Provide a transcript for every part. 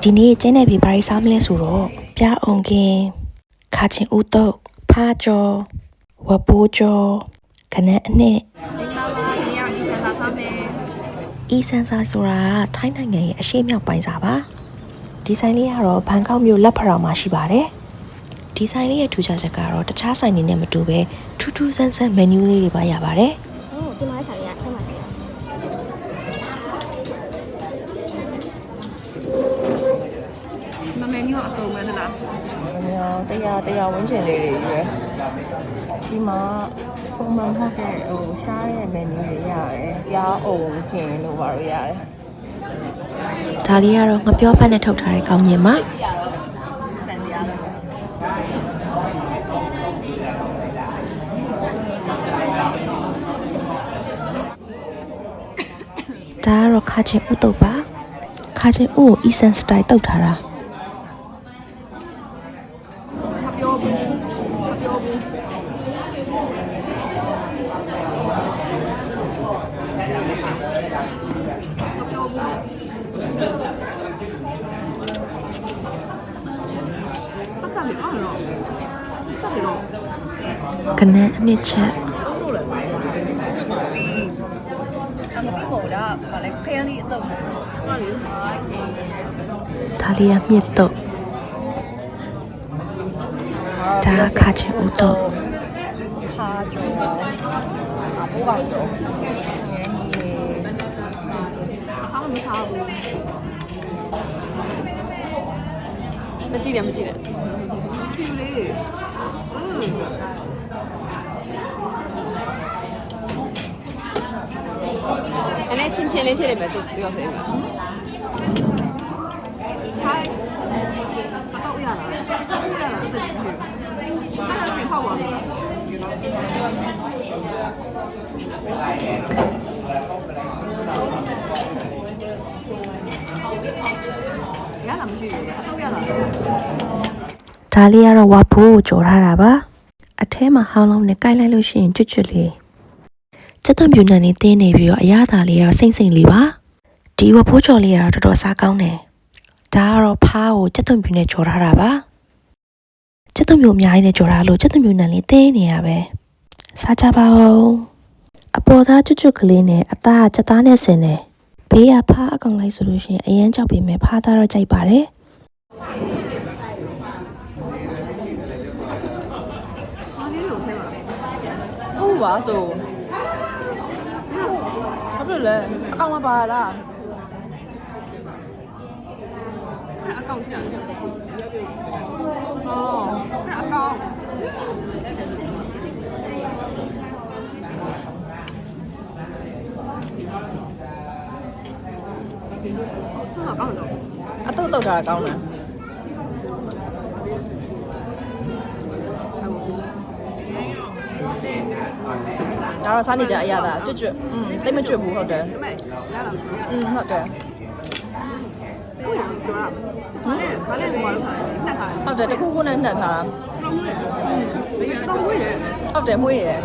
ဒီနေ့ကျင်းနေပြီဘာရီစားမလဲဆိုတော့ပြားအောင်ကင်းခါချင်းဦးတုတ်ဖားကြောဝပိုးကြောခနဲ့အနှစ်အီဆန်စာဆိုတာထိုင်းနိုင်ငံရဲ့အရှေ့မြောက်ပိုင်းစာပါဒီဆိုင်လေးကတော့ဘန်ကောက်မြို့လက်ဖရောင်မှာရှိပါတယ်ဒီဆိုင်လေးရဲ့ထူးခြားချက်ကတော့တခြားဆိုင်တွေနဲ့မတူပဲထူးထူးဆန်းဆန်းမန်နူးလေးတွေပါရပါတယ်ဒီမှာဆိုင်ရအဲ့မှာဆိုင်ရမနူးအစုံမဲသလားတရားဝန်းကျင်လေးတွေရွယ်ဒီမှာပုံမှန်ဟုတ်တဲ့ရှားရဲ့ menu တွေရတယ်။ရားအောင်ကျင်လို့ပါလို့ရတယ်။ဒါလေးကတော့ငပြောဖက်နဲ့ထုတ်ထားတဲ့ကောင်းကျင်ပါ။ဒါကတော့ခါချင်းဥတုပ်ပါ။ခါချင်းဥကို Eastern style တုပ်ထားတာ။ကနန်းအနှစ်ချက်ဒါလေးကမြစ်တော့ဒါခါချင်ဦးတော့ခါကျော်ဘိုးကောင်ကျော်ရင်းကြီးအခါမစားဘူးမကြည့်နဲ့ဖြူလေးအဲ့ချင်းချင်းလေးဖြစ်နေမယ်သူပြောစေမှာဟိုင်းအတော့ရလားအဲ့ဒါပြင်ဖောက်ပါလားရလားမရှိဘူးအတော့ရလားဒါလေးကတော့ဝါဖိုးကိုကြော်ထားတာပါအထဲမှာဟောင်းလုံးနဲ့ကိုက်လိုက်လို့ရှိရင်ကျွတ်လေးစက်သွန်ပြူနံလေးတင်းနေပြီးတော့အရသာလေးကတော့စိမ့်လေးပါဒီဝဖိုးကြော်လေးကတော့တော်တော်စားကောင်းတယ်ဒါကတော့ဖားကိုစက်သွန်ပြူနဲ့ကြော်ထားတာပါစက်သွန်ပြူအများကြီးနဲ့ကြော်ထားလို့စက်သွန်ပြူနံလေးတင်းနေရပဲစားကြပါဦးအပေါ်သားကျွတ်ကလေးနဲ့အသားကစက်သားနဲ့ဆင်တယ်ဘေးကဖားအကောင်လိုက်ဆိုလို့ရှိရင်အရန်ကြောက်ပေမဲ့ဖားသားတော့ကြိုက်ပါတယ်ဟုတ်ပါဆိုဘာဖြစ်လဲအကောင်မပါလားအကောင်ကြည့်လားအော်အကောင်သူကကောင်းတော့အတုတ်ထားတာကောင်းတယ်ဒါတော့စားနေကြအရသာကျွတ်တိတ်မကျွတ်ဘူးဟုတ်တယ်ဟုတ်တယ်ဟုတ်ရကြောတာဘာလဲဘာလဲနှက်ထားဟုတ်တယ်တခုခုနဲ့နှက်ထားတာဟုတ်တယ်မွေးရယ်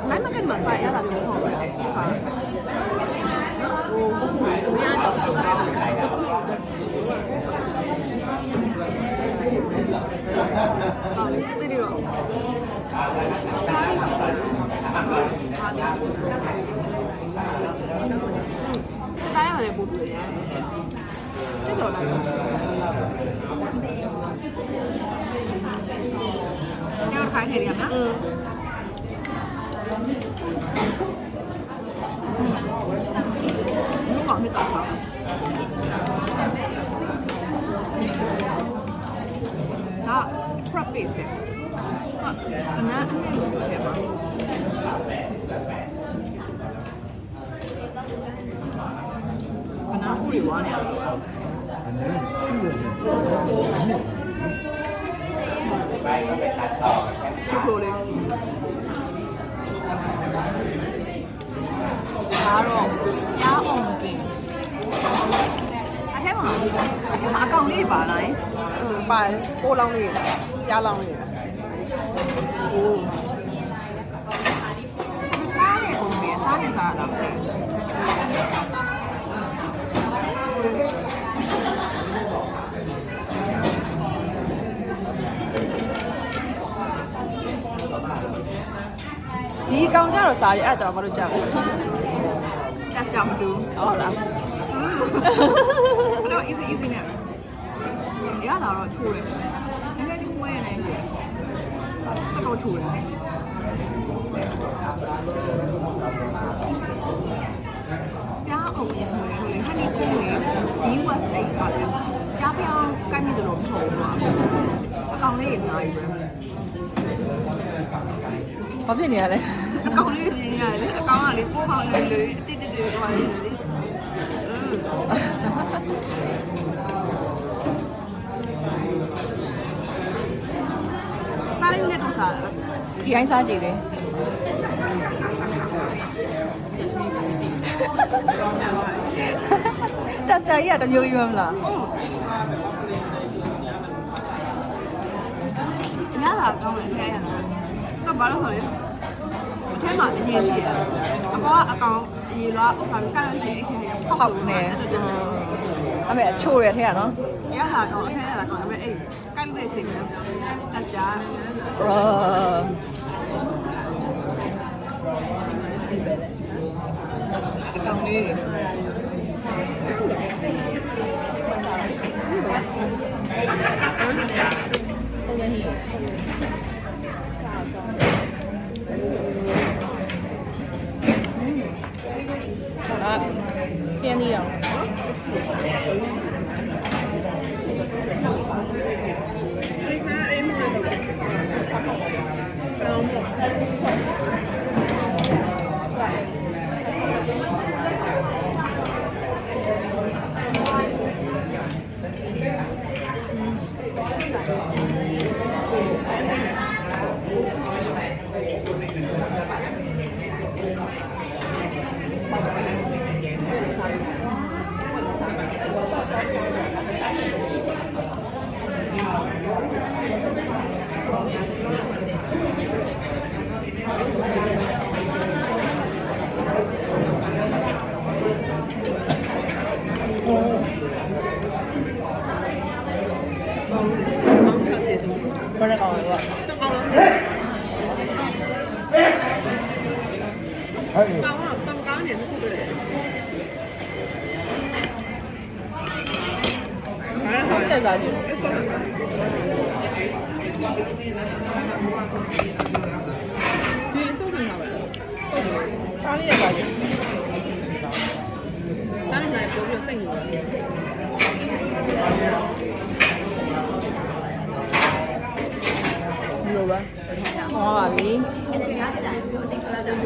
နိုင်မကတ်မှာစားရတာမျိုးဟုတ်တယ်ဟာဟိုဘယ်ရတော့ဆိုတာဟောလေတိတိတော့စားရရှိတယ်ဟာဒီစားရတယ်ပို့တွေ့ရတယ်တက်ကြော်လာကျော်ခိုင်းနေရမှာဘာမှမတောက်ပါဒါ prep base တဲ့ဟာအနာအနဲ့လို့ပြောပါကနာဦးတွေဝါနေချိုးလေးဒါတော့ရားအောင်ကင်အထဲမှာအကောင်လေးပါလားပါပိုးလောင်းလေးရားလောင်းလေးဟိုစားနေပုံပဲစားနေစားတာ ကောင်ကြတော့စားရအဲ့ကြောင့်ဘာလို့ကြောက်လဲ တက်ကြောင်မတူ ဟုတ်လား အဲ့တော့ easy နဲ့ရလာတော့ချိုးတယ်နည်းနည်းလေးဝဲနေတယ်တော့ချိုးတယ်ပြားအောင်ရင်ဟိုလေ honey comb လေ bee wax အဲ့ပါလေပြားပြောင်းကိုက်မိတယ်လို့မဟုတ်ဘူးတော့အကောင်လေးအများကြီးပဲ ဘာဖြစ်နေရလဲ အကောင်လေးပြင်ရတယ်လေအကောင်ကလေပိုးပေါင်းလေးလေးတိတိတိဟိုပါလေးလေစားရင်းနဲ့တော့စားတယ် ဒီတိုင်းစားကြည့်လေတက်ချာကြီးကတမျိုးကြီးမလား ရတာကောင်းတယ်ခဲရတာတော့ဘာလို့ဆိုလဲအထဲမှာအရေးရှိရအပေါ်ကအကောင်အရေးလောဥစ္စာကလည်းရှိအဲ့ထဲကဖောက်နေတယ် အမေအချိုးရထဲရနော် ရတာကောင်းအထဲရတာကောင်းဒါပေမဲ့အဲ့ကိုက်တဲ့ချိန်မှာတက်ရှာ အကောင်လေးပြင်းနေအောင် အိမ်စားအိမ်မလို့တော့အောင်မို့ ဘယ်နဲ့ကောင်းလဲကွာ ကောင်းနေတခုတည်း ဟုတ်တယ်သားကြီး ဒီအဆုပ်နေတာပဲ စားရတဲ့သားကြီး စားနေတယ်ပို့ပြီးစိတ်နေတယ် လိုပဲဟောပါပြီ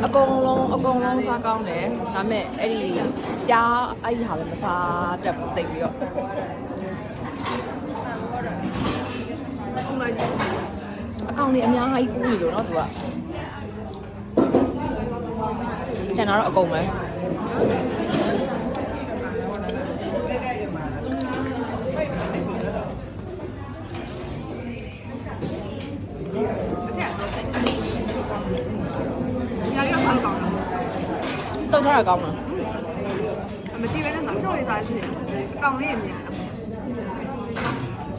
အကုန်လုံးစားကောင်းတယ်ဒါပေမဲ့အဲ့ဒီပြားအဲ့ဒီဟာလည်းမစားတတ်ဘူးတိတ်ပြီးတော့ ခုလိုက်ကြည့် အကောင်လေးအများကြီးကူးနေလို့နော်သူကကျန်တော့အကုန်ပဲ ညာရီဆောက်ကောင်း တုတ်ထားတာကောင်းလား မကြည့်ပဲနဲ့တော့ကြောက်ရသားရှိတယ်ကောင်းလေးမြန်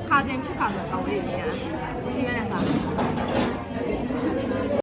ခါချင်းဖြစ်ခါဆိုကောင်းလေးမြန်ကြည့်ပဲနဲ့သား